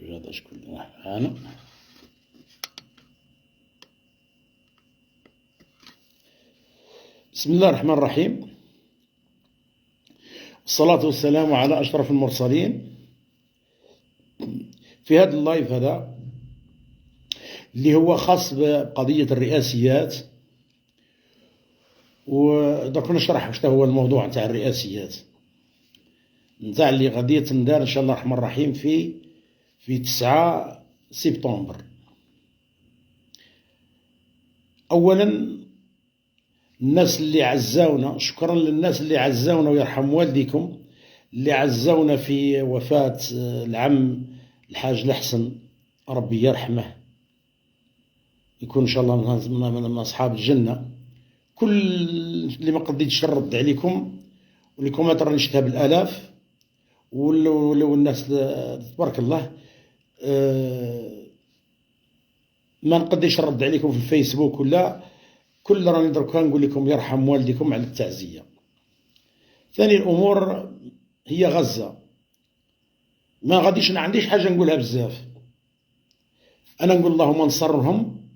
شو هذا شكون أنا بسم الله الرحمن الرحيم، والصلاة والسلام على أشرف المرسلين. في هذا اللايف هذا اللي هو خاص بقضية الرئاسيات، ودرك نشرح واش هو الموضوع نتاع الرئاسيات نتاع اللي غادي تندار إن شاء الله الرحمن الرحيم في 9 سبتمبر. أولا الناس اللي عزاونا، شكرا للناس اللي عزاونا ويرحم والديكم، اللي عزاونا في وفاة العم الحاج الحسن، ربي يرحمه، يكون إن شاء الله من أصحاب الجنة. كل اللي ما قديتش نرد عليكم واللي كومنت راني شفتها بالآلاف، ولو الناس تبارك الله ما نقديش نرد عليكم في الفيسبوك ولا كل راني دركا نقول لكم يرحم والديكم على التعزية. ثاني الأمور هي غزة، ما غاديش عنديش حاجة نقولها بزاف، أنا نقول اللهم انصرهم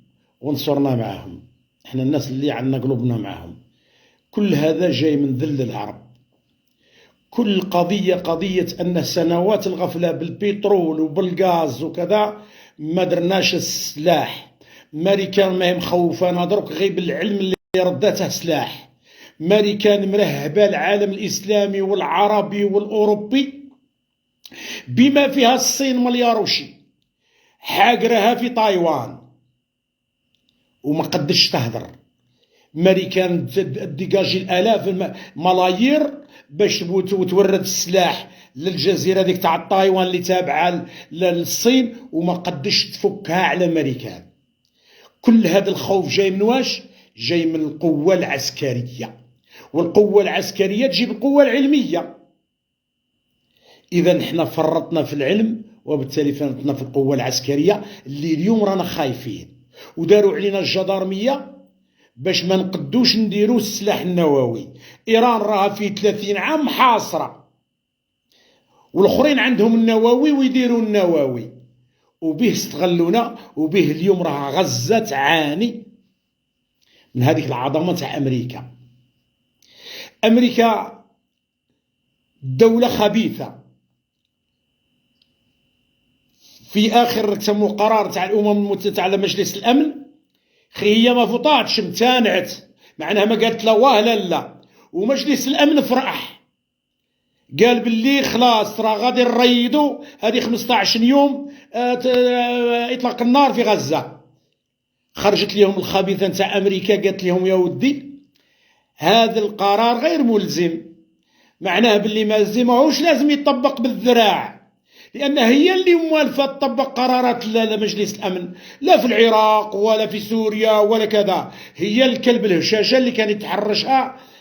وانصرنا معهم، احنا الناس اللي عندنا قلوبنا معهم. كل هذا جاي من ذل العرب، كل قضية أن سنوات الغفلة بالبترول وبالغاز وكذا ما درناش السلاح. ماريكان ما هي مخوفانا درك غير بالعلم اللي رداته سلاح. ماريكان مرهبة العالم الإسلامي والعربي والأوروبي بما فيها الصين مليار وشي، حاقرها في تايوان وما قدش تهدر. ماريكان ديجاجي الآلاف ملايير باش تورد السلاح للجزيرة ديك تاع تايوان اللي تابعة للصين وما قدش تفكها على ماريكان. كل هذا الخوف جاي من واش؟ جاي من القوة العسكرية، والقوة العسكرية تجيب القوة العلمية. إذا احنا فرطنا في العلم وبالتالي فرطنا في القوة العسكرية اللي اليوم رانا خايفين، وداروا علينا الجدارمية باش ما نقدوش نديروا السلاح النووي. إيران راها في 30 عام محاصرة، والآخرين عندهم النووي ويديروا النووي، وبه استغلونا، وبه اليوم راها غزة تعاني من هذيك العظمة تاع أمريكا. أمريكا دولة خبيثة. في آخر تسمو قرار تاع الأمم المتحدة على مجلس الأمن، هي ما فطاتش، امتنعت، معناها ما قالت لا واه لا لا. ومجلس الأمن فرح، قال باللي خلاص راه غادي نريدوا هذه 15 يوم إطلاق النار في غزة. خرجت لهم الخبيثة نتاع أمريكا قالت لهم يا ودي هذا القرار غير ملزم، معناه باللي ماهوش لازم يطبق بالذراع، لأن هي اللي موالفة تطبق قرارات مجلس الأمن، لا في العراق ولا في سوريا ولا كذا. هي الكلب الهشاشة اللي كانت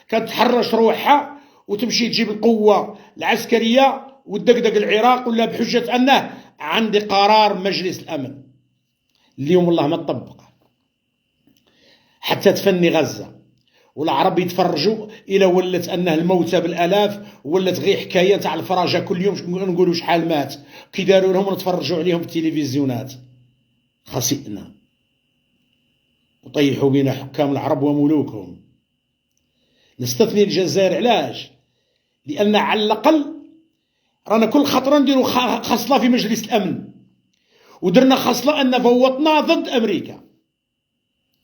تحرش روحها وتمشي تجيب القوة العسكرية وتدقدق العراق، ولا بحجة أنه عندي قرار مجلس الأمن. اليوم والله ما تطبق حتى تفني غزة، والعرب يتفرجوا إلى ولت أنه الموتى بالآلاف، ولت غير حكاية تاع الفراجة كل يوم نقولوا شحال مات، كي داروا لهم نتفرجوا عليهم في التلفزيونات. خسئنا وطيحوا بنا حكام العرب وملوكهم. نستثني الجزائر، علاش؟ لأن على الأقل رانا كل خطرة نديروا خصلة في مجلس الأمن، ودرنا خصلة أن فوتنا ضد أمريكا،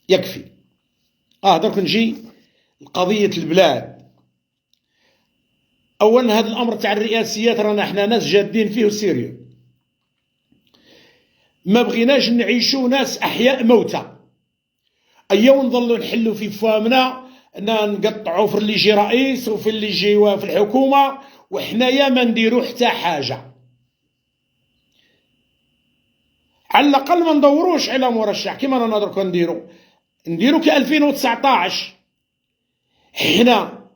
يكفي. درك نجي لقضية البلاد. أولا هذا الأمر تاع الرئاسيات رانا احنا ناس جادين فيه وسيريو، ما بغيناش نعيشوا ناس أحياء موتى. أيوة نظلوا نحلوا في فامنا نقطعوا في اللي يجي رئيس وفي اللي يجي في الحكومة، وحنايا ما نديروا حتى حاجة. على الأقل ما ندوروش على مرشح كما رانا دركا نديروا ك 2019. حنا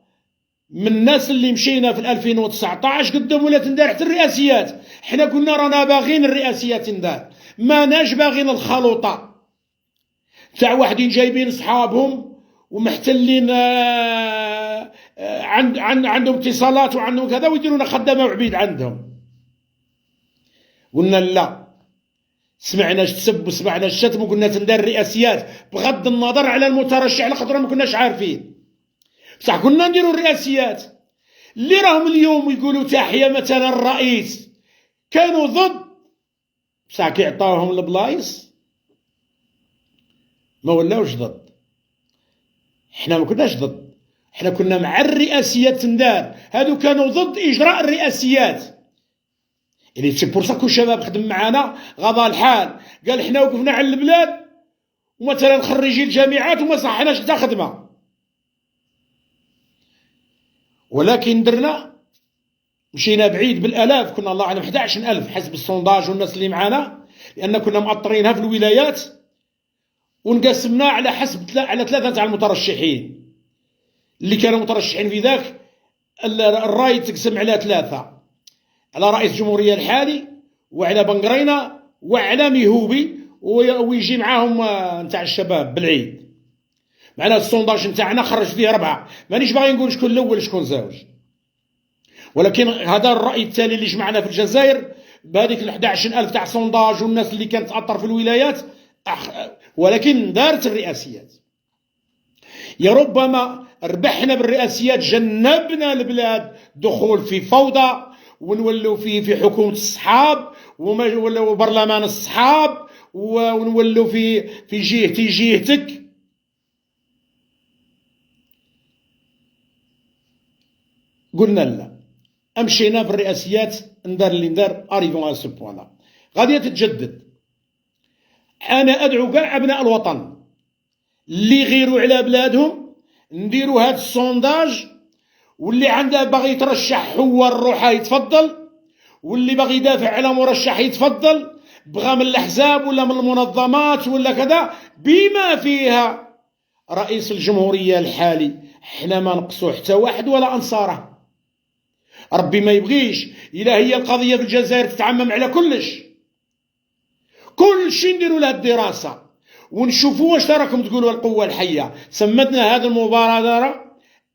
من الناس اللي مشينا في 2019 قدام ولا تندار حتى الرئاسيات. حنا قلنا رانا باغين الرئاسيات تندار، ماناش باغين الخلوطة تاع واحدين جايبين صحابهم ومحتلين عندهم اتصالات وعندهم كذا ويديرونا خدامة وعبيد عندهم. قلنا لا، سمعناش تسب وسمعناش الشتم وقلنا تندار الرئاسيات بغض النظر على المترشح على خاطر ما كناش عارفين، بصح كنا نديروا الرئاسيات. اللي راهم اليوم يقولوا تحيه مثلا الرئيس كانوا ضد، بصح كي عطاوهم البلايص ما ولاوش ضد. حنا ما كناش ضد، حنا كنا مع الرئاسيات تندار، هادو كانوا ضد اجراء الرئاسيات. يعني سي بور سا كو شباب خدم معانا غضا الحال قال حنا وقفنا على البلاد ومثلا خريجي الجامعات وما صحناش حتى خدمه، ولكن درنا مشينا بعيد بالالاف، كنا الله اعلم 11000 حسب السونداج والناس اللي معانا، لان كنا مأطرينها في الولايات وانقسمنا على حسب على 3 تاع المترشحين اللي كانوا مترشحين في ذاك. الراي تقسم على 3، على رئيس الجمهورية الحالي وعلى بنقرينة وعلى ميهوبي ويجي معاهم نتاع الشباب بالعيد. معناها السونداج نتاعنا خرج فيه 4، مانيش باغي نقول شكون الاول شكون زوج، ولكن هذا الراي التالي اللي جمعنا في الجزائر بهذيك 11000 تاع سونداج والناس اللي كانت تاثر في الولايات، ولكن دارت الرئاسيات. يا ربما ربحنا بالرئاسيات، جنبنا البلاد دخول في فوضى ونولوا في حكومه الصحاب ونولوا برلمان الصحاب ونولوا في جهتي جهتك. قلنا لا، امشينا في الرئاسيات، ندار اللي ندار اريفون على سو بوان. غادي تتجدد. انا ادعو كاع ابناء الوطن اللي يغيروا على بلادهم نديروا هذا السونداج، واللي عنده باغي يترشح هو الروحه يتفضل، واللي باغي يدافع على مرشح يتفضل، بغى من الاحزاب ولا من المنظمات ولا كذا، بما فيها رئيس الجمهوريه الحالي. حنا ما نقصوا حتى واحد ولا انصاره، ربي ما يبغيش. الا هي القضيه في الجزائر تتعمم على كلش نديروا لها الدراسه ونشوفوا واش راكم تقولوا. القوه الحيه سمتنا هذه المبادره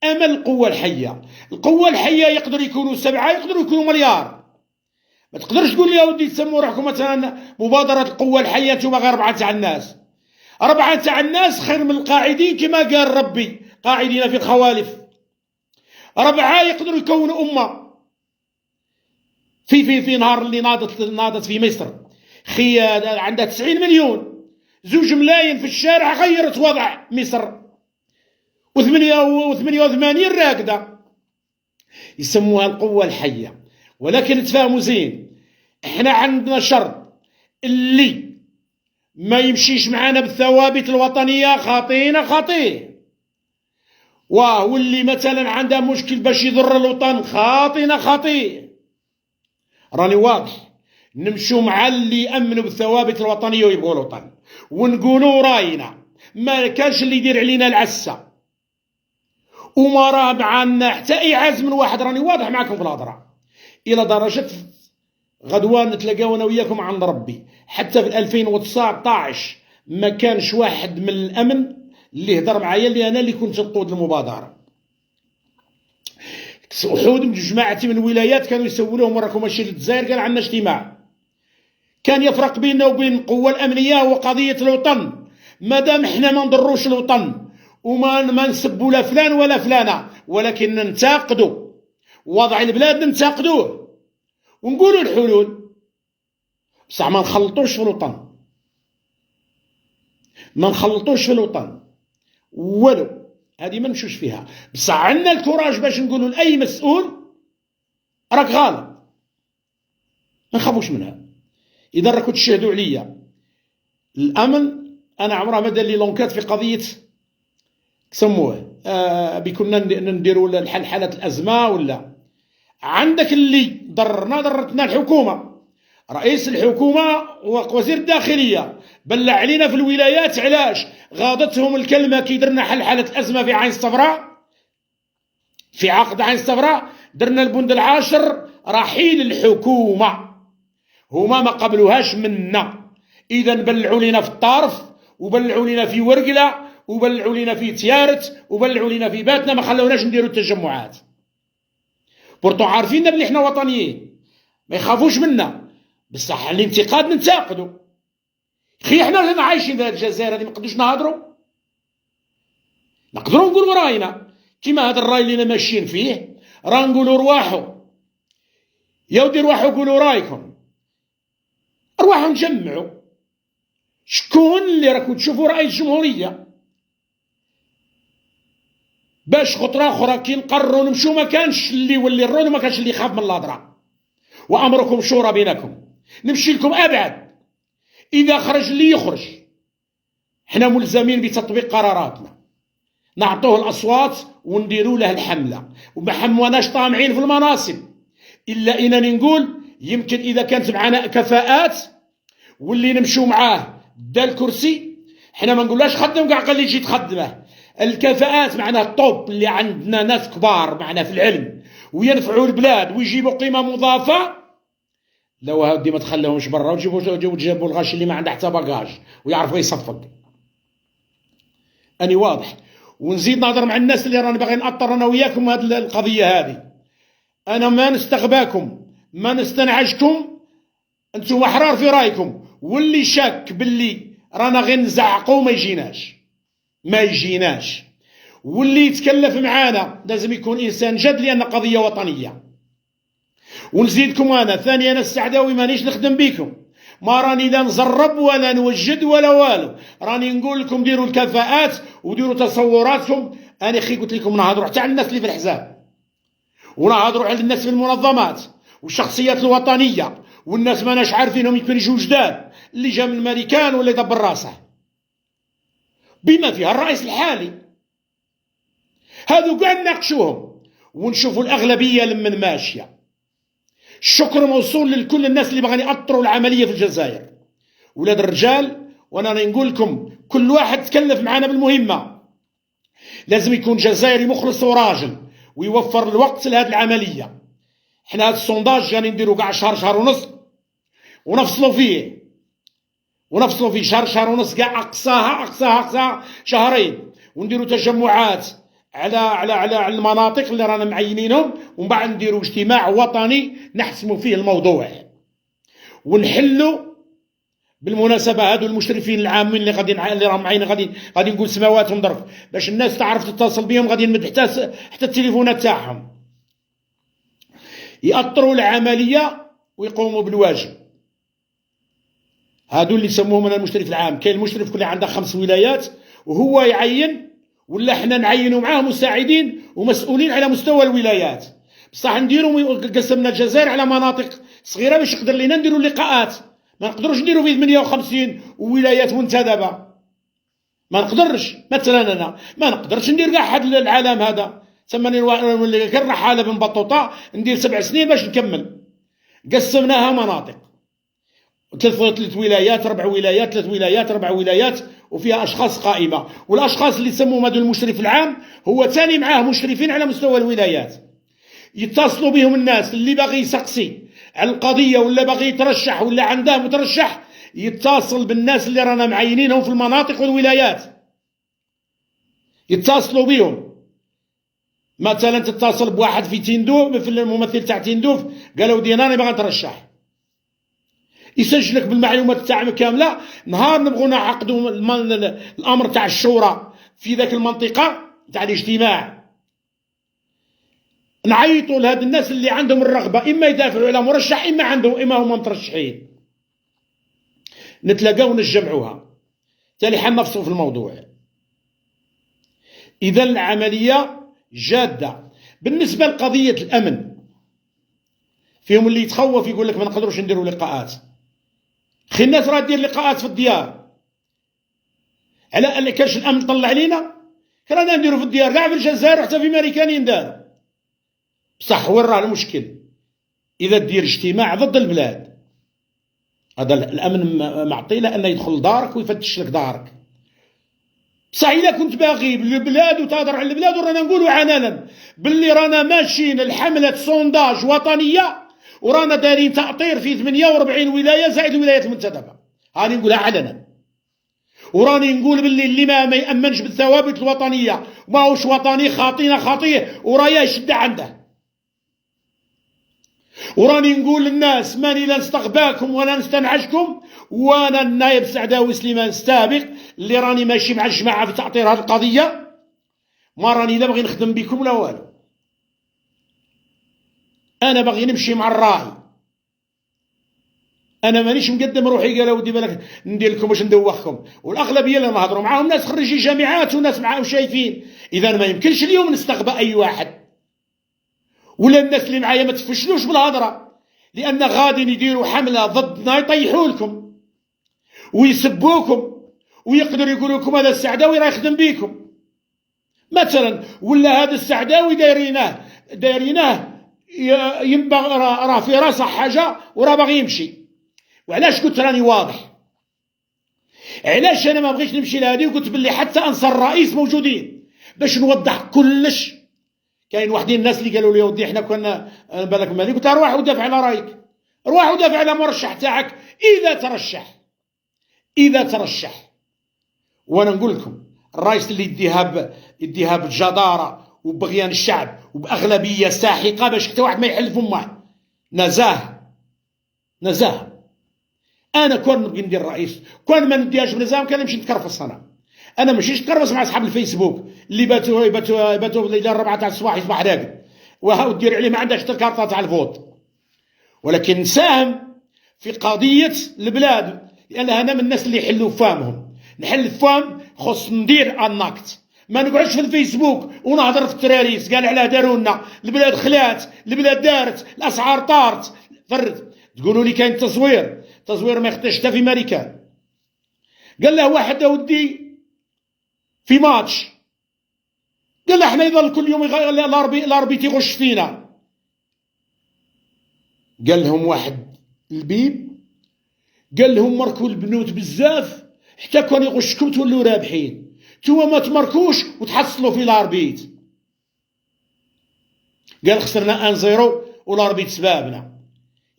امل القوه الحيه. القوه الحيه يقدر يكونوا 7، يقدروا يكونوا مليار. ما تقدرش تقول يا ودي تسموا روحكم مثلا مبادره القوه الحيه انتم غير 4 تاع الناس. 4 تاع الناس خير من القاعدين كما قال ربي، قاعدين في الخوالف. 4 يقدروا يكونوا امه. في نهار اللي ناضت في مصر خي عندها 90 مليون، 2 ملايين في الشارع غيرت وضع مصر، و88 راكده. يسموها القوه الحيه. ولكن تفهموا زين، احنا عندنا شرط، اللي ما يمشيش معنا بالثوابت الوطنيه خاطينا خاطيه، واللي مثلا عنده مشكل باش يضر الوطن خاطينا خاطيه. راني واضح. نمشوا مع اللي يامنوا بالثوابت الوطنيه ويبغوا الوطن، ونقولوا راينا. ما كانش اللي يدير علينا العسه وما راه معنا حتى اعاز من واحد. راني واضح معكم في الهضره، الى درجه غدوه نتلاقاو انا وياكم عند ربي. حتى في 2019 ما كانش واحد من الامن اللي هضر معايا، اللي انا اللي كنت نقود المبادره. وحود من جماعتي من الولايات كانوا يسولوا لهم راكم ماشي للجزائر، قال عندنا اجتماع. كان يفرق بيننا وبين القوه الامنيه هو قضيه الوطن. مادام احنا ما نضروش الوطن وما نسبوا لا فلان ولا فلانه، ولكن ننتقدوا وضع البلاد، ننتقدوه ونقولوا الحلول، بصح ما نخلطوش في الوطن. ما نخلطوش في الوطن ولو هذه ما نمشوش فيها. بصح عندنا الكوراج باش نقولوا لاي مسؤول راك غلط، ما نخافوش منها. اذا راكم تشهدوا عليا الامن، انا عمرها ما دار لي لونكات في قضيه سموه بكنا نديروا حالة الازمه. ولا عندك اللي ضرتنا الحكومه، رئيس الحكومه ووزير الداخليه بلع علينا في الولايات. علاش؟ غاضتهم الكلمه كي درنا حالة الازمه في عين الصفراء، في عقد عين الصفراء درنا البند العاشر رحيل الحكومه. هما ما قبلوهاش منا، اذا بلعوا لنا في الطارف وبلعوا لنا في ورقله وبلعوا لنا في تيارت وبلعوا لنا في باتنا، ما خلوناش نديروا التجمعات. بورتو عارفين بلي احنا وطنيين، ما يخافوش منا. بصح الانتقاد ننتقدوا، خي حنا رانا عايشين في الجزائر هذه، ما نقدروش نهضروا؟ نقدروا نقولوا راينا كيما هذا الراي اللي ماشيين فيه، راه نقولوا رواحوا يا ودي، رواحوا قولوا رايكم، رواحوا نجمعوا شكون اللي راكم تشوفوا رئيس الجمهوريه، باش خطره اخرى كي نقرروا نمشوا ما كانش اللي يولي الرول وما كانش اللي يخاف من الهضره. وامركم شورى بينكم. نمشي لكم ابعد، اذا خرج اللي يخرج حنا ملزمين بتطبيق قراراتنا، نعطوه الاصوات ونديروا له الحمله، وما حموناش طامعين في المناصب، الا انني نقول يمكن اذا كانت معنا كفاءات واللي نمشوا معاه دا الكرسي، حنا ما نقولهاش خدم كاع قال لي جي تخدمه، الكفاءات معناه الطوب اللي عندنا ناس كبار معنا في العلم وينفعوا البلاد ويجيبوا قيمه مضافه، لو هادي ما تخليهمش برا وتجيبوا الغاشي اللي ما عنده حتى باكاج ويعرفوا يصفق. اني واضح. ونزيد نهضر مع الناس اللي رانا باغيين نأطر انا وياكم هذه القضيه هذه. انا ما نستغباكم، ما نستنعجكم، انتم احرار في رايكم، واللي شاك باللي رانا غير نزعقوا ما يجيناش، واللي يتكلف معانا لازم يكون انسان جد، لان قضيه وطنيه. ونزيدكم انا ثاني، انا السعداوي مانيش نخدم بيكم، ما راني لا نزرب ولا نوجد ولا والو، راني نقول لكم ديروا الكفاءات وديروا تصوراتكم. انا خي قلت لكم نهضروا حتى على الناس اللي في الحزاب، ونهضروا على الناس في المنظمات والشخصيات الوطنيه، والناس ماناش عارفينهم، يمكن يجوا جداد اللي جا من الماريكان ولا يدبر راسه، بما فيها الرئيس الحالي. هذو كاع نناقشوهم ونشوفوا الاغلبيه لمن ماشيه. الشكر موصول لكل الناس اللي باغيين يأطروا العمليه في الجزائر، ولاد الرجال. وانا نقول لكم كل واحد تكلف معنا بالمهمه، لازم يكون جزائري مخلص وراجل ويوفر الوقت لهذه العمليه. حنا هذا السونداج جاني نديرو كاع شهر ونص، ونفصلوا فيه شهر ونص، كاع اقصاها شهرين، ونديروا تجمعات على المناطق اللي رانا معينينهم، ومن بعد نديروا اجتماع وطني نحسموا فيه الموضوع، ونحلوا بالمناسبه هادو المشرفين العامين اللي راهم معينين غادي نقول سماواتهم ضرب باش الناس تعرف تتصل بهم، غادي نمد حتى التليفونات تاعهم، يأطروا العمليه ويقوموا بالواجب. هادو اللي يسموهم انا المشرف العام. كاين المشرف كل عنده 5 ولايات وهو يعين، ولا حنا نعينوا معاه مساعدين ومسؤولين على مستوى الولايات، بصح نديروا قسمنا الجزائر على مناطق صغيره باش يقدر لينا نديروا لقاءات. ما نقدروش نديروا فيه 58 ولايات منتدبه، ما نقدرش. مثلا انا ما نقدرش ندير كاع حد العالم هذا، تسماني نولي كالرحاله بن بطوطه ندير 7 سنين باش نكمل. قسمناها مناطق، 3 ولايات 4 ولايات 3 ولايات 4 ولايات، وفيها اشخاص قائمه، والاشخاص اللي يسموهم هذا المشرف العام هو ثاني معاه مشرفين على مستوى الولايات، يتصلوا بهم الناس اللي باغي يسقسي على القضيه ولا باغي يترشح ولا عنده مترشح، يتصل بالناس اللي رانا معينينهم في المناطق والولايات، يتصلوا بهم. مثلا تتصل بواحد في تندوف، مثل الممثل تاع تندوف، قالوا دينا انا باغي نترشح، يسجلك بالمعلومات تاعنا كامله. نهار نبغوا نعقدوا الامر تاع الشورى في ذاك المنطقه تاع الاجتماع، نعيطوا لهاد الناس اللي عندهم الرغبه، اما يدافعوا على مرشح، اما هما مترشحين، نتلاقاو ونجمعوها، تالي حنفصلوا في الموضوع. اذا العمليه جاده. بالنسبه لقضيه الامن، فيهم اللي يتخوف يقول لك ما نقدروش نديروا لقاءات. خي الناس راه دير لقاءات في الديار، على كاش الامن طلع علينا، رانا نديروا في الديار كاع في الجزائر حتى في ماريكان داروا. بصح وين راه المشكل؟ اذا دير اجتماع ضد البلاد، هذا الامن معطي له انه يدخل دارك ويفتش لك دارك. بصح اذا كنت باغي بالبلاد وتهضر على البلاد، ورانا نقولوا علنا باللي رانا ماشيين لحمله سونداج وطنيه، ورانا دايرين تأطير في 48 ولايه زائد الولايات المنتدبه، هاني نقولها علنا. وراني نقول باللي اللي ما يامنش بالثوابت الوطنيه ماهوش وطني، خاطينا خاطيه ورايا يشد عنده. وراني نقول للناس ماني لا نستغباكم ولا نستنعشكم، وانا النائب السعداوي سليمان السابق اللي راني ماشي مع الجماعه في تعطير هذه القضيه، ما راني لا باغي نخدم بكم ولا والو. انا باغي نمشي مع الراي، انا مانيش مقدم روحي قال ودي بالك ندير لكم باش ندوخكم. والاغلبيه اللي نهضروا معاهم ناس خريجي جامعات وناس معاهم شايفين. اذا ما يمكنش اليوم نستقبل اي واحد، ولا الناس اللي معايا ما تفشلوش بالهضره، لان غادي يديروا حمله ضدنا يطيحوا لكم ويسبوكم ويقدروا يقولوا لكم هذا السعداوي راه يخدم بيكم مثلا، ولا هذا السعداوي دايريناه ينبغي راه في راسه حاجه وراه باغي يمشي. وعلاش قلت راني واضح؟ علاش انا ما بغيتش نمشي لهذه وقلت باللي حتى انصار الرئيس موجودين باش نوضح كلش. كاين وحدين الناس اللي قالوا لي ودي احنا كنا بالك مالي، قلت روح ودافع على رايك، روح ودافع على مرشح تاعك اذا ترشح. وانا نقول لكم الرئيس اللي يديها بجداره وبغيان الشعب وباغلبيه ساحقه باش حتى واحد ما يحل فمه، نزاهه. انا كون نبغي ندير الرئيس، كون ما نديهاش بنزاهه كان نمشي نتكرفص. انا ماشيش نتكرفص مع اصحاب الفيسبوك اللي باتوا الى 4 تاع الصباح يصبح راقد ودير عليه ما عندهاش حتى الكارطه تاع الفوت، ولكن نساهم في قضيه البلاد، لان انا من الناس اللي يحلوا فامهم. نحل فام خص ندير النقد، ما نقعدش في الفيسبوك ونهضر في التراريس قال علاه داروا لنا، البلاد خلات، البلاد دارت، الاسعار طارت فرد. تقولوا لي كاين تصوير ما يخطيش حتى في امريكان. قال له واحد اودي في ماتش، قال له احنا يظل كل يوم الاربيت يغش فينا. قال لهم واحد البيب، قال لهم مركوا البنوت بزاف حتى كون يغشكم تولوا رابحين، نتوما ما تمركوش وتحصلوا في الاربيت. قال خسرنا 1-0 والاربيت سبابنا.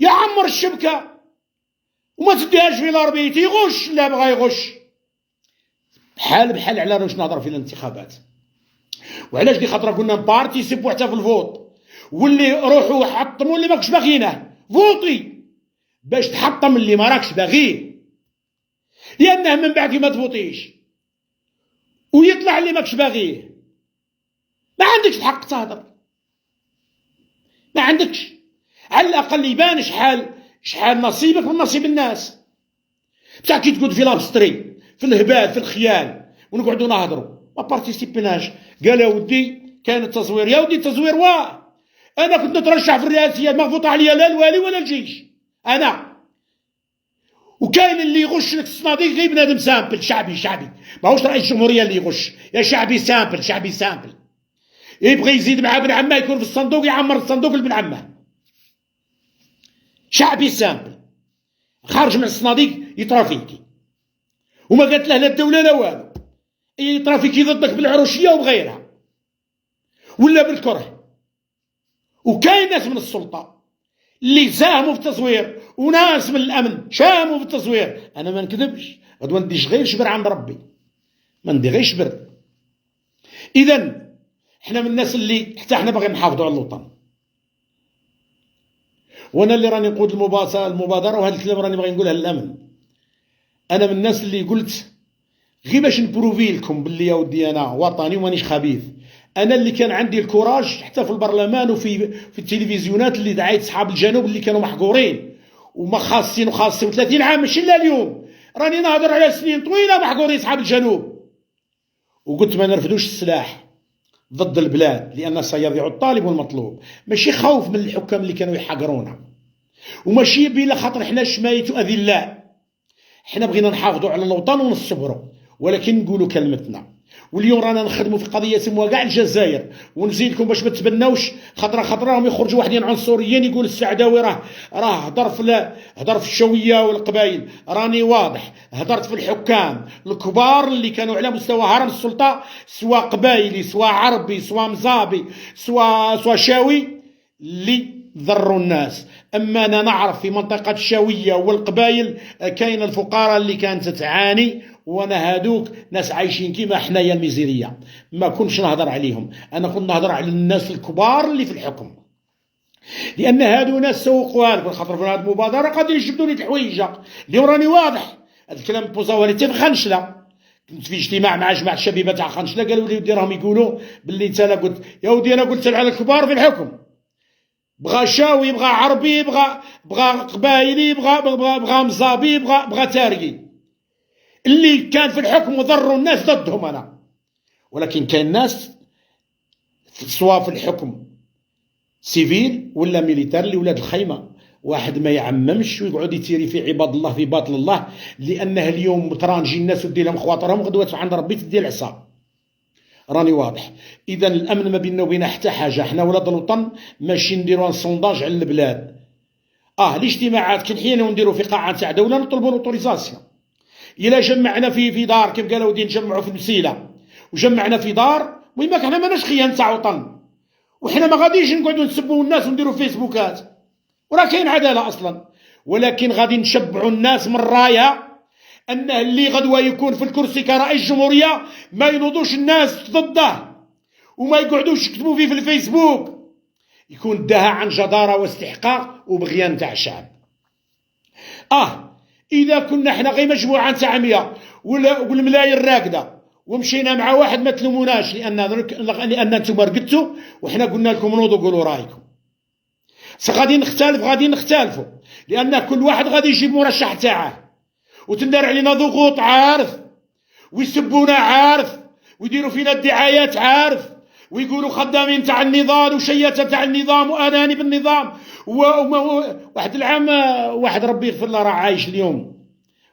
يا عمر الشبكه وما تديهاش في الاربيت، يغش لا بغا يغش. بحال على واش نهضر في الانتخابات. وعلاش دي خاطر قلنا بارتيسيبو حتى في الفوت، واللي روحوا حطموا اللي ماكش باغينه، فوطي باش تحطم اللي ما راكش باغيه، لانه من بعد ما تفوتيش ويطلع اللي ماكش باغيه ما عندكش الحق تهضر، ما عندكش. على الاقل يبان شحال نصيبك من نصيب الناس. بصح كي تقعد في لابستري في الهبال في الخيال ونقعدوا نهضروا ما بارتيسيبيناش. قال يا ودي كان التصوير، يا ودي التصوير انا كنت نترشح في الرئاسيه ما فوت عليا لا الوالي ولا الجيش انا. وكاين اللي يغش لك الصناديق غير بنادم سامبل شعبي ماهوش رئيس الجمهوريه اللي يغش، يا شعبي سامبل يبغي يزيد مع ابن عمه يكون في الصندوق يعمر الصندوق لابن عمه. شعبي سامبل خارج من الصناديق يترافيكي وما قالت له لا الدوله لا والو، يترافيكي ضدك بالعروشيه وبغيرها ولا بالكره. وكاين ناس من السلطه اللي ساهموا في التصوير وناس من الامن ساهموا في التصوير. انا ما نكذبش، غدوه نديش غير شبر عند ربي، ما ندي غير شبر. اذا احنا من الناس اللي حتى احنا باغيين نحافظوا على الوطن. وانا اللي راني نقود المبادره وهذا الكلام راني باغي نقولها للامن. انا من الناس اللي قلت غير باش نبروفي لكم باللي يا ودي انا وطني ومانيش خبيث. انا اللي كان عندي الكوراج حتى في البرلمان وفي التلفزيونات اللي دعيت اصحاب الجنوب اللي كانوا محقورين وما خاصين 30 عام ماشي الا اليوم، راني نهضر على سنين طويله محقورين اصحاب الجنوب، وقلت ما نرفدوش السلاح ضد البلاد لان سيضيع الطالب والمطلوب. ماشي خوف من الحكام اللي كانوا يحقرونا، وماشي بلا خاطر حنا شمايت اذلاء، حنا بغينا نحافظوا على الوطن ونصبروا، ولكن نقولوا كلمتنا. واليوم رانا نخدموا في قضيه سموها كاع الجزائر، ونزيد لكم باش ما تبناوش خطره راهم يخرجوا واحدين عنصريين يقول السعداوي راه هضر في الشويه والقبائل. راني واضح، هضرت في الحكام الكبار اللي كانوا على مستوى هرم السلطه، سواء قبائلي سواء عربي سواء مزابي سواء شاوي، اللي ضروا الناس. اما انا نعرف في منطقه الشاويه والقبائل كاين الفقراء اللي كانت تعاني، وانا هادوك ناس عايشين كيما حنايا الميزيريه ما كنتش نهضر عليهم، انا كنت نهضر على الناس الكبار اللي في الحكم. لان هادو ناس سوقوها لك، خاطر في هذه المبادره غادي يجبدوا لي الحوايج. اليوم راني واضح، هذا الكلام بوزاوه لي في خنشله. كنت في اجتماع مع جماعه الشبيبه تاع خنشله، قالوا لي ودي راهم يقولوا باللي انت. انا قلت يا ودي، انا قلت على الكبار في الحكم، بغى شاوي، بغى عربي، بغى قبايلي، بغى مزابي، بغى تارقي، اللي كان في الحكم وضروا الناس ضدهم انا. ولكن كاين ناس سواء في الحكم سيفيل ولا ميليتار اللي ولاد الخيمه، واحد ما يعممش ويقعد يتيري في عباد الله في باطل الله، لانه اليوم ترانجي الناس ودي لهم خواطرهم، غدوه عند ربي تدي العصا. راني واضح. اذا الامن ما بيننا وبين حتى حاجه. حنا ولاد الوطن ماشي نديروا ان سونداج على البلاد. الاجتماعات كنحينا ونديروا في قاعه تاع دوله نطلبوا لوطوريزاسيون. الا جمعنا في دار كيف قالوا ودي نجمعوا في المسيله وجمعنا في دار، المهم حنا ماناش خيان تاع وطن، وحنا ما غاديش نقعدوا نسبوا الناس ونديروا فيسبوكات، وراه كاين عداله اصلا. ولكن غادي نشبعوا الناس من رايه ان اللي غدوه يكون في الكرسي كرئيس جمهوريه ما ينوضوش الناس ضده وما يقعدوش يكتبوا فيه في الفيسبوك، يكون داها عن جداره واستحقاق وبغيان تاع الشعب. اذا كنا حنا غير مجموعه تاع 100 والملايين راكده ومشينا مع واحد ما تلوموناش، لان انتم رقدتوا وحنا قلنا لكم نوضوا قولوا رايكم. غادي نختلفوا لان كل واحد غادي يجيب مرشح تاعه، وتندار علينا ضغوط عارف، ويسبونا عارف، ويديروا فينا الدعايات عارف، ويقولوا خدامين تاع النظام وشياته تاع النظام واناني بالنظام. واحد العام واحد ربي يغفر له راه عايش اليوم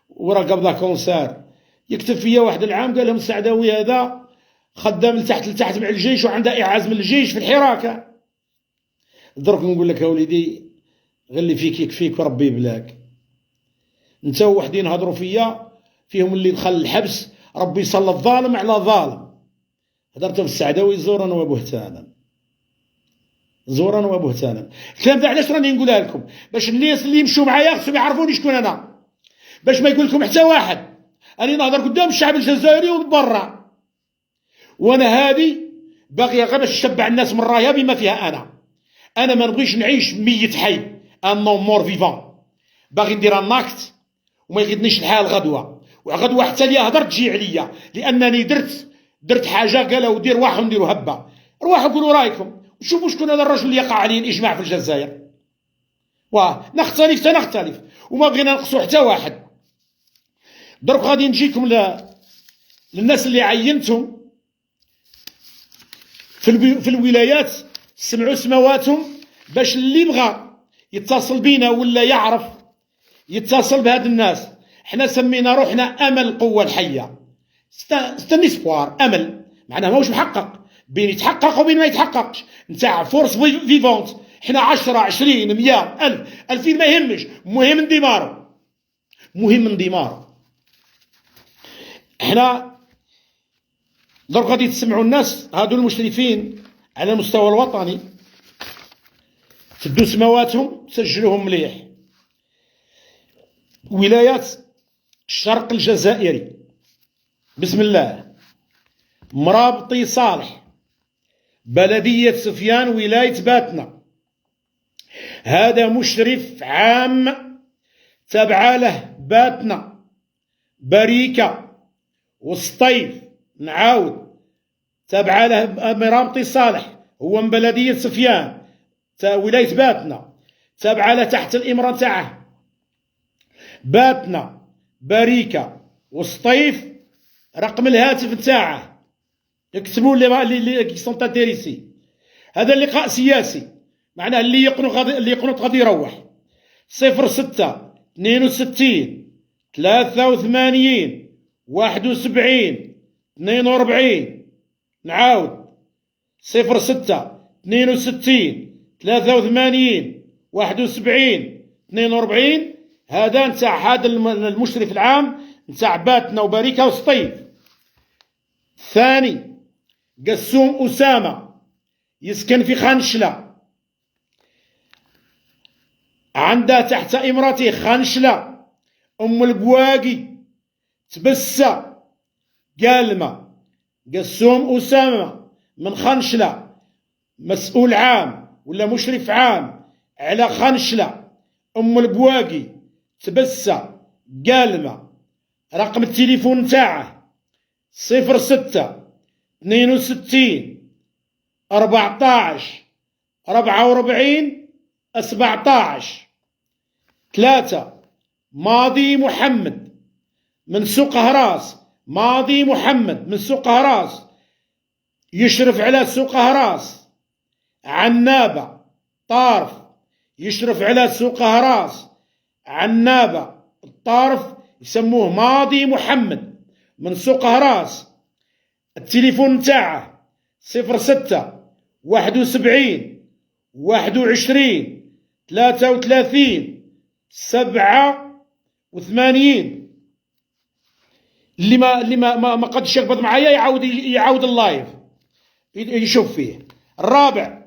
وراه قبضه كونسار، يكتب فيا واحد العام قال لهم السعداوي هذا خدام لتحت مع الجيش وعنده اعاز من الجيش في الحراكه. درك نقول لك يا وليدي غير اللي فيك يكفيك وربي بلاك. انت وحدين هضروا فيا فيهم اللي دخل الحبس، ربي يسلط ظالم على ظالم. هدرت في السعداوي زورا وبهتانا، زورا وبهتانا. الكلام ده علاش راني نقولها لكم؟ باش الناس اللي يمشوا معايا خصهم يعرفوني شكون انا، باش ما يقول لكم حتى واحد اني نهضر قدام الشعب الجزائري وبرا. وانا هذه باغيه غير باش نشبع الناس من رايها بما فيها انا ما نبغيش نعيش ميت حي، ان نون مور فيفون. باغي ندير الناكت وما يغيدنيش الحال غدوه، وغدوه حتى لي هضر تجي عليا لانني درت حاجه قالوا دير واحد ونديروا هبه. روحوا قولوا رايكم وشوفوا شكون هذا الرجل اللي يقع عليه الاجماع في الجزائر. نختلف تنختلف وما بغينا نقصوا حتى واحد. درك غادي نجيكم للناس اللي عينتهم في الولايات، سمعوا سمواتهم باش اللي بغى يتصل بينا ولا يعرف يتصل بهاد الناس. حنا سمينا روحنا امل القوه الحيه، ستاني سبوار، امل معناه ماهوش محقق، بين يتحقق وبين ما يتحققش، نتاع فورس فيفونت. حنا 10 20 100 1000 2000 ما يهمش، مهم انضمار. حنا درك غادي تسمعوا الناس هادو المشرفين على المستوى الوطني، سدوا سمواتهم سجلوهم مليح. ولايات الشرق الجزائري بسم الله: مرابطي صالح، بلدية سفيان، ولاية باتنا. هذا مشرف عام تابع له باتنا، بريكة، وسطيف. نعاود تابع له مرابطي صالح، هو من بلدية سفيان ولاية باتنا، تابع له تحت الإمرة تاعه باتنا، بريكة، وسطيف. رقم الهاتف تاعه يكتبوا اللي كيسون انتريسي. هذا اللقاء سياسي، معناه اللي يقنط غادي يروح. 06 62 83 71 42. نعاود 06 62 83 71 42. هذا نتاع هذا المشرف العام نتاع باتنا وبريكة وسطيف. الثاني قسوم أسامة، يسكن في خنشلة، عنده تحت إمرته خنشلة، أم البواقي، تبسة، قالمة. قسوم أسامة من خنشلة، مسؤول عام ولا مشرف عام على خنشلة، أم البواقي، تبسة، قالمة. رقم التليفون نتاعه 06 62 14 44 17. 3 ماضي محمد من سوق هراس. ماضي محمد من سوق هراس، يشرف على سوق هراس. عنابة طارف، يشرف على سوق هراس. عنابة الطارف يسموه ماضي محمد من سوق هراس. التليفون نتاعه 06 71 21 33 87. اللي ما قدش يقبض معايا يعاود اللايف يشوف فيه. الرابع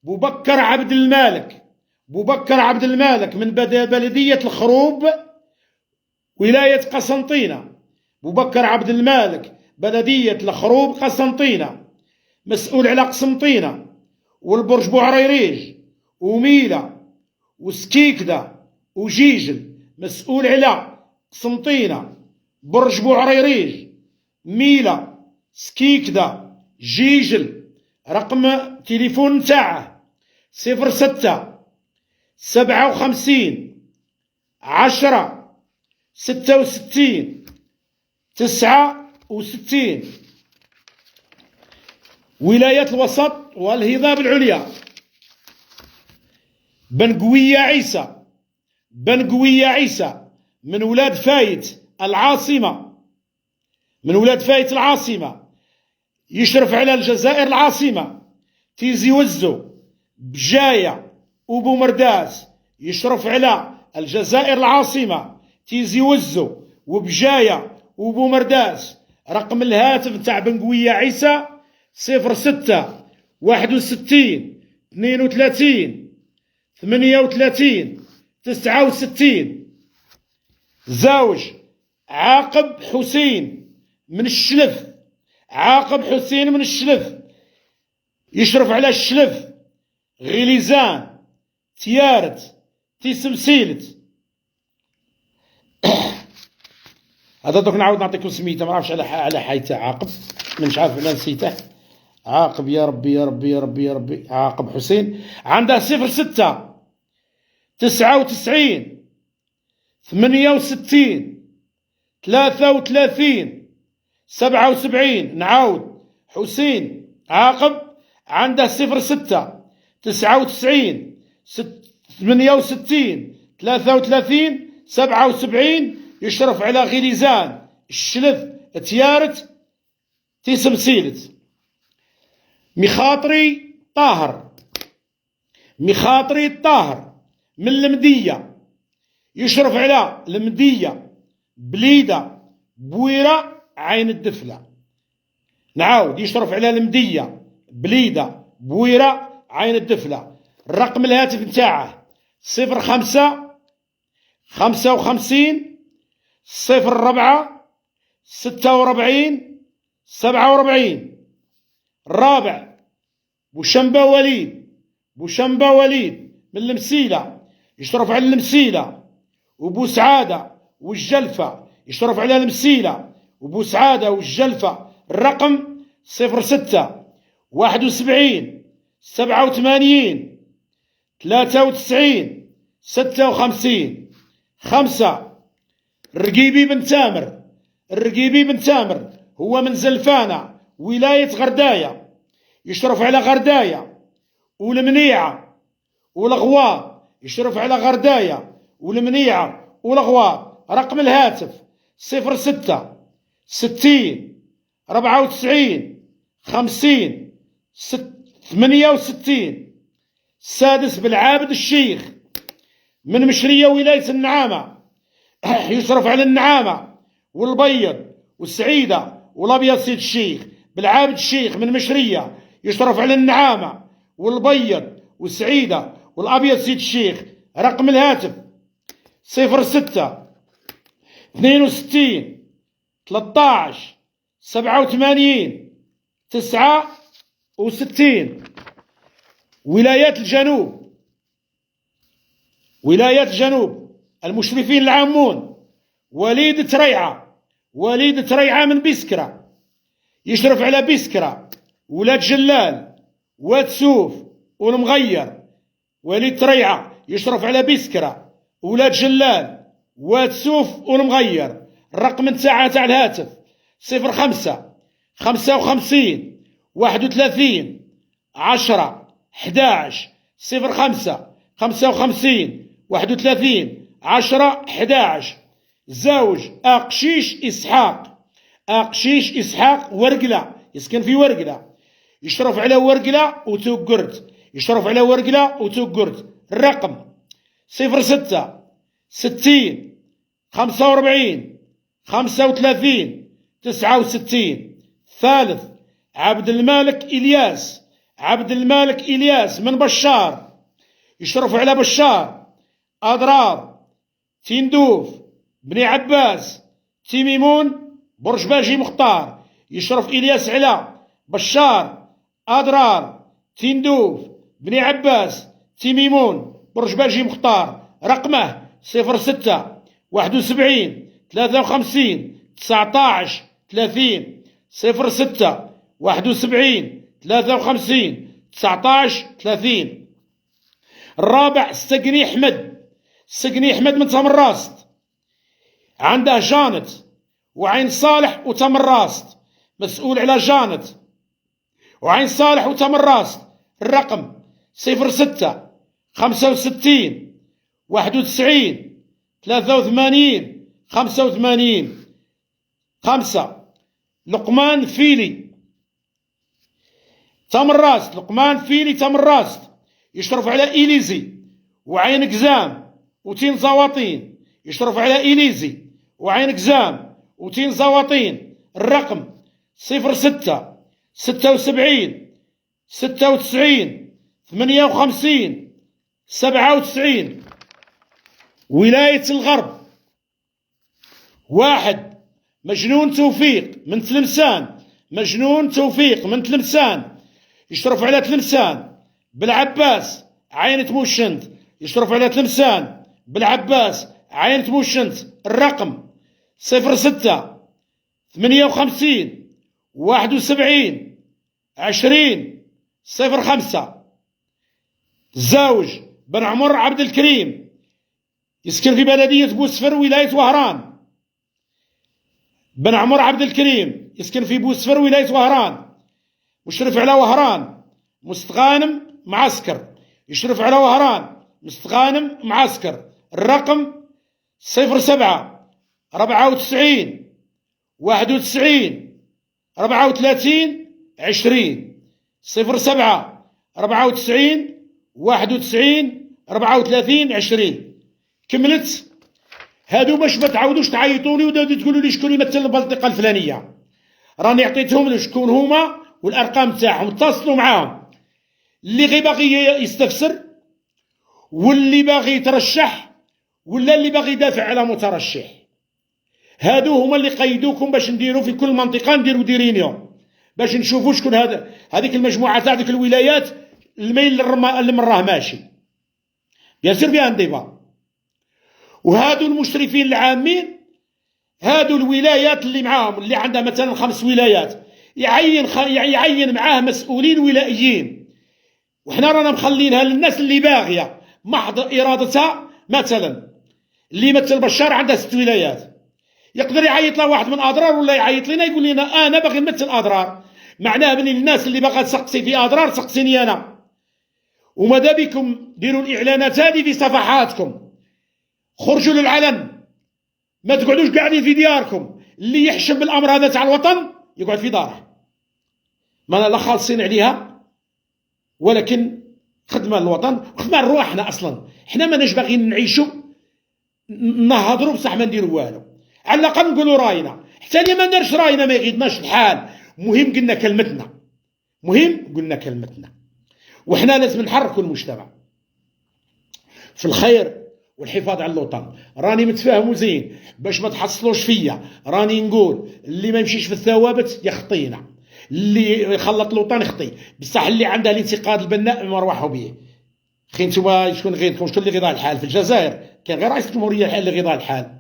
بوبكر عبد المالك. بوبكر عبد المالك من بلدية الخروب، ولاية قسنطينة. بوبكر عبد المالك بلدية الخروب قسنطينة، مسؤول على قسنطينة والبرج بوعريريج وميلة وسكيكدة وجيجل. مسؤول على قسنطينة، برج بوعريريج، ميلة، سكيكدة، جيجل. رقم تليفون نتاعه 06 57 10 66 69. ولاية الوسط والهضاب العليا. بنقوية عيسى. بنقوية عيسى من ولاد فايت العاصمة. من ولاد فايت العاصمة، يشرف على الجزائر العاصمة. تيزي وزو، بجاية وبومرداس، يشرف على الجزائر العاصمة. تيزي وزو وبجاية وبومرداس. رقم الهاتف نتاع بنقوية عيسى 06 61 32 38 69. زوج عاقب حسين من الشلف. عاقب حسين من الشلف، يشرف على الشلف، غليزان، تيارت، تيسمسيلت. هذا دوك نعاود نعطيكم سميته، ما عرفش على حيته عاقب، مش عارف انا نسيته. عاقب يا ربي يا ربي يا ربي يا ربي. عاقب حسين عنده 06 99 68 33 77. نعاود، حسين عاقب عنده 06 99 68 33 77. يشرف على غليزان، الشلف، تيارت، تيسمسيلت. مخاطري طاهر. مخاطري طاهر من المدية، يشرف على المدية، بليدة، بويرة، عين الدفلة. نعاود، يشرف على المدية، بليدة، بويرة، عين الدفلة. الرقم الهاتف نتاعه 05 55 04 46 47. الرابع بوشنبا وليد. بوشنبا وليد من المسيلة، يشرف على المسيلة وبوسعادة والجلفة. يشرف على المسيلة وبوسعادة والجلفة. الرقم 06 71 87 93 56. 5 الرقيبي بن تامر. الرقيبي بن تامر هو من زلفانة، ولاية غرداية، يشرف على غرداية والمنيعة والغواط. يشرف على غرداية والمنيعة والغواط. رقم الهاتف 06 60 94 50 68. السادس بالعابد الشيخ من مشرية ولاية النعامة، يشرف على النعامة والبيض والسعيدة والأبيض. سيد الشيخ بالعابد الشيخ من مشرية، يشرف على النعامة والبيض والسعيدة والأبيض. سيد الشيخ. رقم الهاتف 06 62 13 87 69. ولايات الجنوب ولاية الجنوب المشرفين العامون وليد تريعة، وليد تريعة من بسكرة يشرف على بسكرة، ولاد جلال، واد سوف والمغير. وليد تريعة يشرف على بسكرة، ولاد جلال، واد سوف والمغير. الرقم نتاع الهاتف 05 55 31 10 11 05 55 31 10 11. زوج أقشيش إسحاق، أقشيش إسحاق ورقلة، يسكن في ورقلة، يشرف على ورقلة وتوقرت، يشرف على ورقلة وتوقرت. الرقم 06 60 45 35 69. ثالث عبد المالك إلياس، عبد المالك إلياس من بشار، يشرف على بشار، أضرار، تندوف، بني عباس، تيميمون، برج باجي مختار. يشرف إلياس على بشار، أضرار، تندوف، بني عباس، تيميمون، برج باجي مختار. رقمه 06 71 53 19 30. 06 71 53 19 30. الرابع السقني أحمد، السقني أحمد من تمراست، عنده جانت وعين صالح وتمراست، مسؤول على جانت وعين صالح وتمراست. الرقم 06 65 91 83 85. 5 لقمان فيلي تمراست، لقمان فيلي تمراست، يشرف على إليزي وعين قزام وتين زواطين، يشرف على إليزي وعين قزام وتين زواطين. الرقم 06 76 96 58 97. ولاية الغرب 1 مجنون توفيق من تلمسان، مجنون توفيق من تلمسان، يشرف على تلمسان. بالعباس عين تموشنت، يشرف على تلمسان بالعباس عين تموشنت. الرقم 06 58 71 20 05. الزوج بن عمر عبد الكريم، يسكن في بلدية بوسفر ولاية وهران. بن عمر عبد الكريم يسكن في بوسفر ولاية وهران، مشرف على وهران، مستغانم معسكر، يشرف على وهران، مستغانم معسكر. الرقم 07 94 91 34 20. 07 94 91 34 20. كملت. هادو باش ما تعاودوش تعيطوا لي وتقولوا تقولوا لي شكون يمثل المنطقه الفلانيه، راني عطيتهم شكون هما والارقام تاعهم، اتصلوا معاهم. اللي غير باغي يستفسر واللي باغي يترشح ولا اللي باغي يدافع على مترشح، هادو هما اللي قيدوكم باش نديروا في كل منطقه نديروا ديرينيو باش نشوفوا شكون هذيك المجموعه تاع ديك الولايات الميل اللي من راه ماشي. بيان سير فيها انديفا. وهادو المشرفين العامين، هادو الولايات اللي معاهم، اللي عندها مثلا 5 ولايات، يعين معاه مسؤولين ولائيين، وحنا رانا مخلينها للناس اللي باغيه محض ارادتها. مثلا اللي يمثل بشار عنده 6 ولايات، يقدر يعيط له واحد من اضرار ولا يعيط لنا يقول لنا انا باغي نمثل اضرار، معناه بلي الناس اللي باغا تسقسي في اضرار سقسيني انا. وماذا بكم ديروا الاعلانات هذه في صفحاتكم، خرجوا للعلن، ما تقعدوش قاعدين في دياركم. اللي يحشم بالامر هذا تاع الوطن يقعد في داره، ما لا خالصين عليها، ولكن خدمه للوطن وخدمه لرواحنا. اصلا حنا ماناش باغيين نعيشوا نهضروا بصح ما نديروا والو، على الاقل نقولوا راينا، حتى اللي ما نديرش راينا ما يغيدناش الحال. مهم قلنا كلمتنا، مهم قلنا كلمتنا، وحنا لازم نحركوا المجتمع في الخير والحفاظ على الوطن. راني متفاهم زين باش ما تحصلوش فيا، راني نقول اللي ما يمشيش في الثوابت يخطينا، اللي يخلط الوطن يخطي، بصح اللي عنده الانتقاد البناء مروحوا به. اخي نتوما شكون غيظكم؟ شكون اللي غيضاع الحال في الجزائر؟ كاين غير رئيس الجمهوريه الحال اللي غيضاع الحال.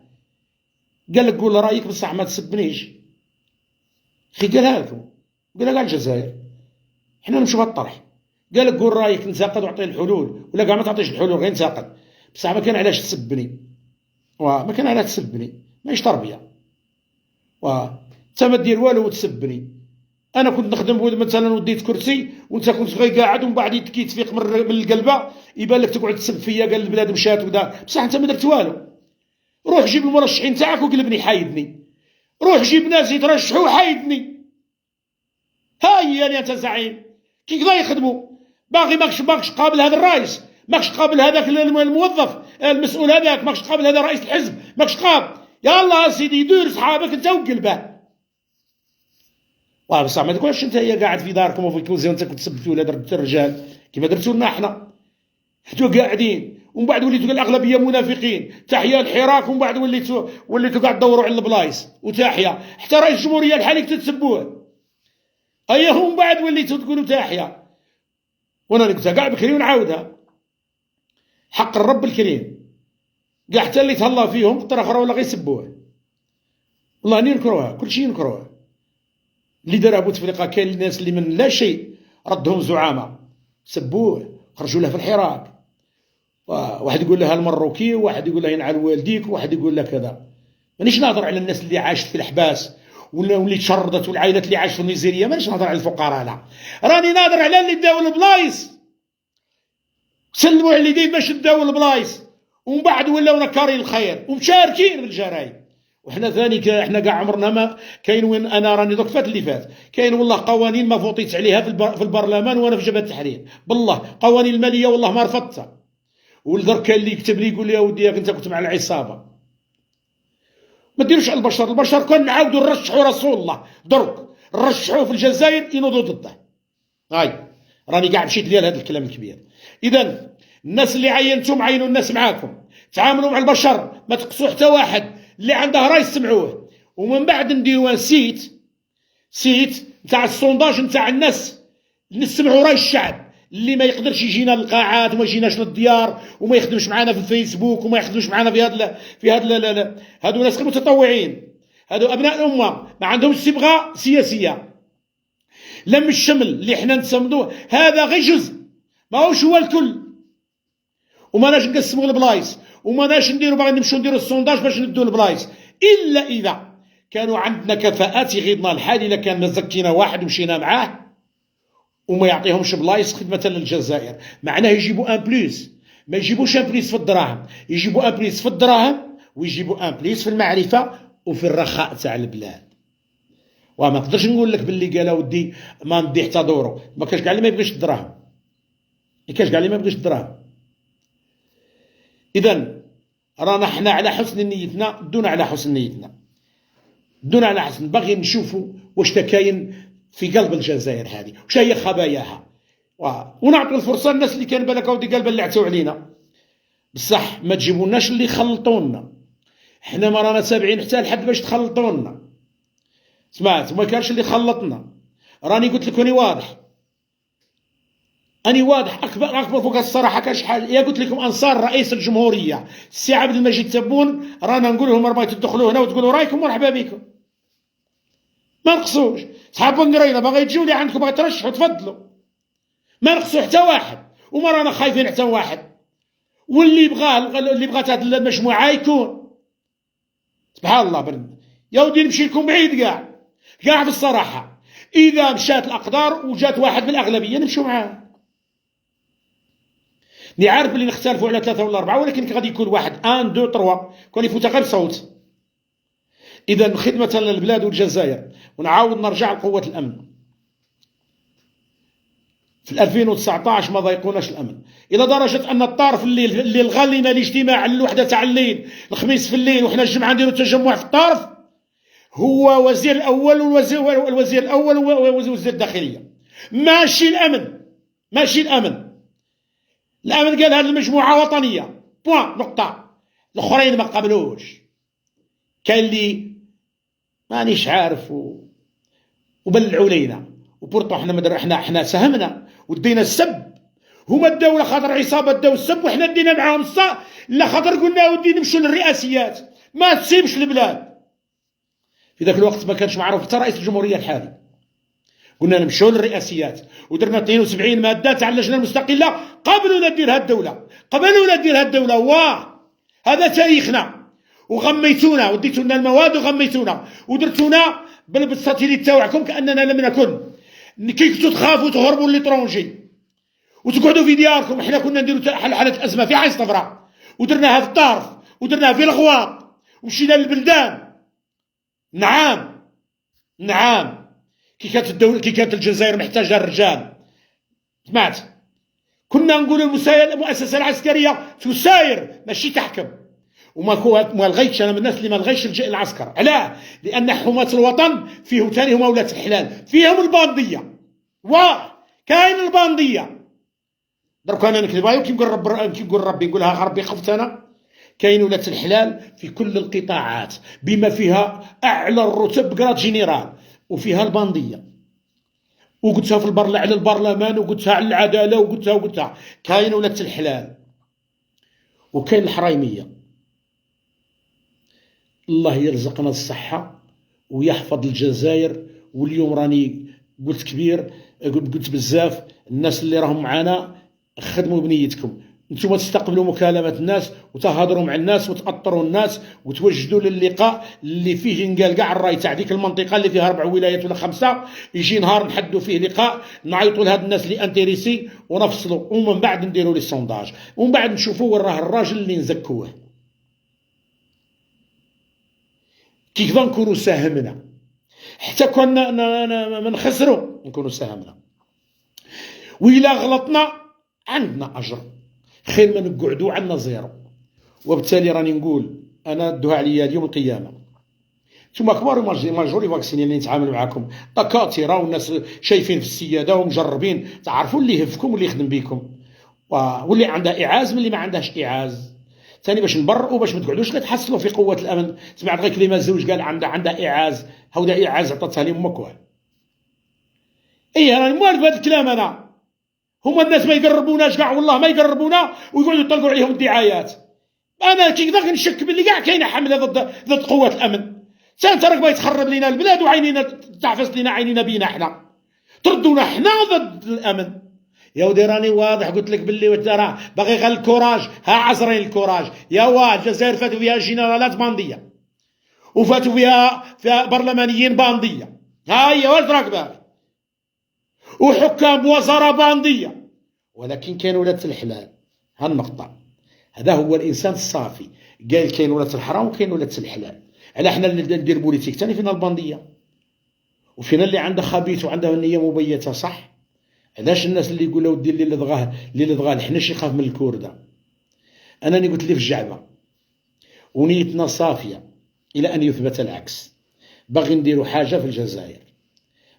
قال لك قول رايك بصح ما تسبنيش. اخي قالها لكم، قالها كاع الجزائر. حنا نمشيو بهذا الطرح. قال لك قول رايك انتقد وعطيه الحلول، ولا كاع ما تعطيش الحلول غير انتقد. بصح ما كان علاش تسبني، ما كان علاش تسبني، ماهيش تربيه. انت ما دير والو وتسبني. انا كنت نخدم مثلا وديت كرسي وانت كنت غير قاعد ومن بعد كي تفيق من القلبه يبان لك تقعد تسب فيا، قال البلاد مشات ودا، بصح انت ما درت والو. روح جيب المرشحين تاعك وقلبني حايدني، روح جيب ناس يترشحوا وحايدني. ها هي اللي انت زعيم كي كذا يخدموا. باغي ماكش قابل هذا الرئيس، ماكش قابل هذاك الموظف المسؤول هذاك، ماكش قابل هذا رئيس الحزب، ماكش قابل. يلا سيدي دور صحابك انت وقلبه. بصح ما تكونش انت هي قاعد في داركم وفي الكوزي وانت كنت تسب في ولاد الرجال كيما درتوا لنا حنا. حتى قاعدين ومن بعد وليتوا الاغلبيه منافقين، تحيه الحراك، ومن بعد وليتوا قاعد تدوروا على البلايص وتحيه. حتى رئيس الجمهوريه الحالي تتسبوه، اييه ومن بعد وليتوا تقولوا تحيه. وانا قلتها كاع بكري ونعاودها، حق الرب الكريم كاع حتى اللي تهلا فيهم خطره اخرى ولا غيسبوه. والله اني نكروها، كل شيء نكروها. اللي دارها بوتفليقه كاين الناس اللي من لا شيء ردهم زعامه، سبوه خرجوا له في الحراك. واحد يقول لها المروكي، وواحد يقول لها ينعل والديك، وواحد يقول لها كذا. مانيش ناظر على الناس اللي عاشت في الحباس واللي تشردت والعائلات اللي عاشت في النيجيريه، مانيش ناظر على الفقراء. لا، راني ناظر على اللي داو البلايص، سلموا على اليدين باش داو البلايص، ومن بعد ولاو نكارين الخير ومشاركين بالجرايم. وحنا ثاني احنا كاع عمرنا ما كاين وين. انا راني دوك فات اللي فات كاين والله قوانين ما فوطيت عليها في البرلمان وانا في جبهه التحرير، بالله قوانين الماليه والله ما رفضتها. ولدرك كاين اللي يكتب لي يقول لي يا ودي انت كنت مع العصابه. ما ديروش على البشر كان نعاودوا نرشحوا رسول الله، درك نرشحوه في الجزائر ينوضوا ضده. هاي راني كاع مشيت ديال هذا الكلام الكبير. اذا الناس اللي عينتم عينوا الناس معاكم، تعاملوا مع البشر، ما تقصوا حتى واحد اللي عنده راي سمعوه. ومن بعد نديروا سيت نتاع السونداج نتاع الناس، نسمعوا راي الشعب اللي ما يقدرش يجينا للقاعات وما يجيناش للديار وما يخدمش معنا في الفيسبوك وما يخدمش معنا هادو ناس متطوعين، هادو ابناء الامه ما عندهمش صبغه سياسيه. لم الشمل اللي حنا نسمدوه هذا غير جزء، ماهوش هو الكل. وما ناش نقسموا البلايص، وما ناش باغي نمشيو نديروا السونداج باش ندوا البلايص، الا اذا كانوا عندنا كفاءات يغيضنا الحال. الا كان مزكينا واحد ومشينا معاه وما يعطيهمش بلايص خدمه للجزائر، معناه يجيبوا ان بليس. ما يجيبوش ان بليس في الدراهم، يجيبوا ان بليس في الدراهم ويجيبوا ان بليس في المعرفه وفي الرخاء تاع البلاد. وما نقدرش نقول لك باللي قال ودي ما ندي حتى دورو، ما كاش كاع اللي ما يبغيش الدراهم، ما كاش كاع اللي ما يبغيش الدراهم. اذا رانا حنا على حسن نيتنا، دونا على حسن نيتنا، دونا على حسن باغي نشوفوا واش كاين في قلب الجزائر هذه، واش هي خباياها، ونعطوا الفرصه للناس اللي كان بالك ودي قلبا اللي عتاو علينا. بصح ما تجيبوناش اللي يخلطونا، حنا ما رانا تابعين حتى لحد باش تخلطونا. سمعت؟ ما كانش اللي خلطنا. راني قلت لك راني واضح، أني واضح أكبر فوق الصراحة. كاش حاجة يا قلت لكم أنصار رئيس الجمهورية السي عبد المجيد تبون، رانا نقول لهم راه تدخلوا هنا وتقولوا رايكم مرحبا بكم، ما نقصوش. صحاب بنقرينا باغي تجيو لي عندكم باغي ترشحوا تفضلوا، ما نقصوا حتى واحد وما رانا خايفين حتى واحد. واللي بغات هذه المجموعة يكون سبحان الله برد. يا ودي نمشي لكم بعيد كاع في الصراحة. إذا مشات الأقدار وجات واحد من الأغلبية نمشيو معاه. ني عارف بلي نختلفوا على 3 ولا 4، ولكن غادي يكون واحد 1 2 3 كون يفوت غير بصوت. إذا خدمة للبلاد والجزائر. ونعاود نرجع لقوة الأمن. في 2019 ما ضايقوناش الأمن إلى درجة أن الطار في الليل اللي لغى لنا الاجتماع الوحدة تاع الليل الخميس في الليل وحنا الجمعة نديروا تجمع في الطارف، هو وزير الأول والوزير الأول ووزير الداخلية. ماشي الأمن، ماشي الأمن. الأمن قال هذه المجموعة وطنية بوان نقطة. الآخرين ما قبلوش. كاين اللي مانيش عارف وبلعوا لينا وبورطو حنا ساهمنا ودينا السب هما الدوله خاطر عصابه داو السب وحنا دينا معاهم لا خاطر قلنا ودي نمشوا للرئاسيات ما تسيبش البلاد. في ذاك الوقت ما كانش معروف حتى رئيس الجمهوريه الحالي. قلنا نمشوا للرئاسيات ودرنا 72 ماده تاع اللجنه المستقله قبل ولا ديرها الدوله، قبل ولا ديرها الدوله. واه هذا تاريخنا. وغميتونا وديتوا لنا المواد وغميتونا ودرتونا بالساتيليت تاعكم كاننا لم نكن. كي كنتوا تخافوا تهربوا للترونجي وتقعدوا في دياركم، احنا كنا نديروا حاله ازمه في عين صفراء ودرناها في الطارف ودرناها في الغواط ومشينا للبلدان. نعم نعم. كي كانت الدوله، كي كانت الجزائر محتاجه الرجال سمعت، كنا نقول المؤسسه العسكريه تساير ماشي تحكم. وما لغيتش انا من الناس اللي ما لغيش العسكر. علاه؟ لان حماة الوطن فيه ثاني هما ولاد الحلال، فيهم البانديه. واه كاين البانديه. درك انا نكذب عليهم كي نقول ربي نقولها ربي خفت انا. كاين ولاد الحلال في كل القطاعات بما فيها اعلى الرتب جراد جينيرال، وفيها البانديه. وقلتها في على البرلمان وقلتها على العداله وقلتها كاين ولاد الحلال وكاين الحرايميه. الله يرزقنا الصحة ويحفظ الجزائر. واليوم راني قلت كبير، قلت بزاف، الناس اللي راهم معانا خدموا بنيتكم. انتم تستقبلوا مكالمة الناس وتهضروا مع الناس وتأطروا الناس وتوجدوا للقاء اللي فيه ينقال كاع الراي تاع ديك المنطقة اللي فيها 4 ولايات ولا 5، يجي نهار نحدوا فيه لقاء نعيطوا لهاد الناس اللي انتريسي ونفصلوا، ومن بعد نديروا لي السونداج، ومن بعد نشوفوا وين راه الراجل اللي نزكوه. كيف نكونوا ساهمنا حتى كنا ما نخسروا نكونوا ساهمنا. وإلا غلطنا عندنا أجر خير ما نقعدوا عندنا زيرو. وبالتالي راني نقول أنا دوها عليا اليوم القيامة. ثم كبار ماجوري فاكسيني اللي نتعامل معاكم دكاترة والناس شايفين في السيادة ومجربين، تعرفوا اللي يهفكم واللي يخدم بيكم واللي عنده إعاز من اللي ما عندهاش إعاز. ثاني باش نبرئوا باش ما تقعدوش غير تحصلوا في قوه الامن. سمعت غير كلمه زوج قال عندها اعاز، هودا اعاز عطاتها لي امك واه. اي راني موالف بهذا الكلام انا. هما الناس ما يقربوناش كاع، والله ما يقربونا ويقعدوا يطلقوا عليهم الدعايات. انا كي ذاك نشك باللي كاع كاينه حمله ضد قوه الامن. انت راك باغي تخرب لينا البلاد وعينينا تعفس لينا عينينا بينا احنا، تردونا احنا ضد الامن. يا ودي راني واضح قلت لك باللي راه باغي غير الكوراج. ها عزرين الكوراج يا واد. الجزائر فاتوا فيها جنرالات بانديه وفاتوا فيها برلمانيين بانديه. ها هي واش راك باغي؟ وحكام وزراء بانديه. ولكن كاين ولاد الحلال. ها النقطه، هذا هو الانسان الصافي. قال كاين ولاد الحرام وكاين ولاد الحلال. على حنا اللي ندير بوليتيك ثاني فينا البانديه وفينا اللي عنده خبيث وعنده النيه مبيته. صح؟ علاش الناس اللي يقولوا ودي اللي لضغاه الحنش يخاف من الكورده؟ انا قلت لي في الجعبه ونيتنا صافيه الى ان يثبت العكس. باغي نديروا حاجه في الجزائر،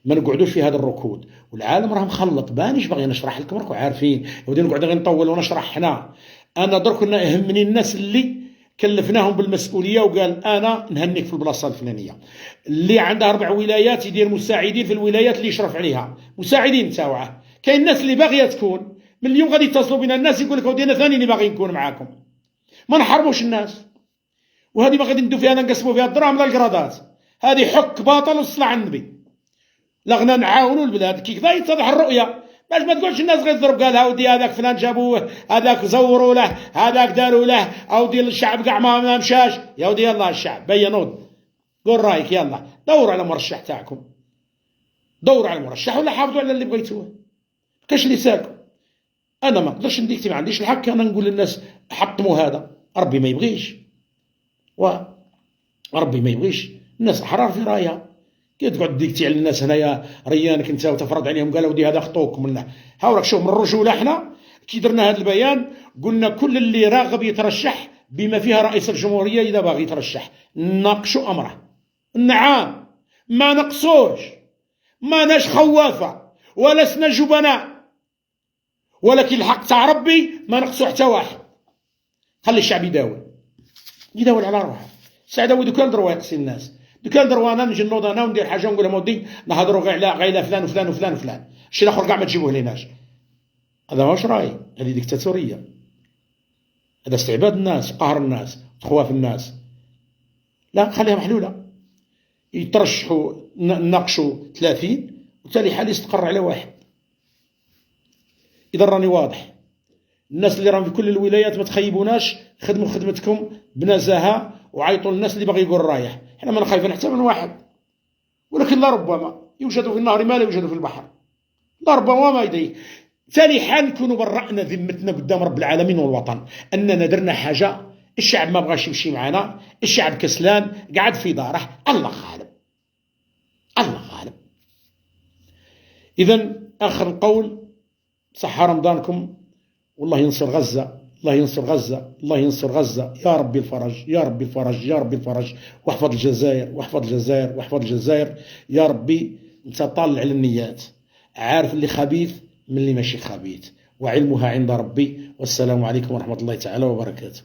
ما نقعدوش في هذا الركود. والعالم راه مخلط، بانيش باغي نشرح لكم راكم عارفين. ودي نقعد غير نطول ونشرح حنا. انا درك يهمني الناس اللي كلفناهم بالمسؤوليه وقال انا نهنيك في البلاصه الفلانيه. اللي عنده 4 ولايات يدير مساعدين في الولايات اللي يشرف عليها، مساعدين تاوعه. كاين الناس اللي باغيه تكون، من اليوم غادي يتصلوا بنا الناس يقول لك ودي انا ثاني اللي باغي نكون معاكم. ما نحرموش الناس. وهذه ما غادي ندو فيها نقسموا فيها الدراهم لا القرادات. هذه حك باطل والصلاة على النبي. لا غنا نعاونوا البلاد كي كذا يتضح الرؤيه. باش ما تقولش الناس غير تضرب قال هاودي هذاك فلان جابوه، هذاك زوروا له، هذاك داروا له، هاودي الشعب كاع ما مشاش. يا ودي يلا الشعب بينوا، قول رايك يلا. دوروا على مرشح تاعكم، دوروا على المرشح ولا حافظوا على اللي بغيتوه. كاش اللي سالكم. انا ما نقدرش نديكتي، ما عنديش الحق انا نقول للناس حطموا هذا. ربي ما يبغيش، وربي ما يبغيش. الناس احرار في رايها. كي تقعد ديكتي على الناس هنايا ريانك انت وتفرض عليهم قالوا ودي هذا خطوك منه. ها وراك شوف من الرجوله احنا كي درنا هذا البيان قلنا كل اللي راغب يترشح بما فيها رئيس الجمهوريه اذا باغي يترشح ناقشوا امره. نعم ما نقصوش، ما ناش خوافه ولسنا جبناء، ولكن الحق تاع ربي ما نقصو حتى واحد. خلي الشعب يداول على روحه. سعد ودو كان دروا يقصي الناس، دو كان دروا انا نجي نوض انا وندير حاجه ونقول لهم ودي نهضروا غير على فلان وفلان وفلان وفلان، الشيء الاخر كاع ما تجيبوه ليناش. هذا واش راي؟ هذه ديكتاتورية، هذا استعباد الناس، قهر الناس، تخواف الناس. لا، خليها محلولة، يترشحوا نناقشوا 30 وتالي حال يستقر على واحد. إذا راني واضح، الناس اللي راهم في كل الولايات ما تخيبوناش، خدموا خدمتكم بنزاهة وعيطوا للناس اللي باغي يقول رايح. احنا ما خايفين حتى من واحد، ولكن لربما يوجد في النهر ما لا يوجد في البحر، لربما ما يدري. ثاني حال نكونوا برأنا ذمتنا قدام رب العالمين والوطن أننا درنا حاجة، الشعب ما بغاش يمشي معنا، الشعب كسلان قاعد في داره، الله غالب، الله غالب. إذا آخر القول، صحة رمضانكم، والله ينصر غزة، الله ينصر غزة، الله ينصر غزة، يا ربي الفرج، يا ربي الفرج، يا ربي الفرج، واحفظ الجزائر، واحفظ الجزائر، واحفظ الجزائر يا ربي. انت طالع على النيات، عارف اللي خبيث من اللي ماشي خبيث، وعلمها عند ربي. والسلام عليكم ورحمة الله تعالى وبركاته.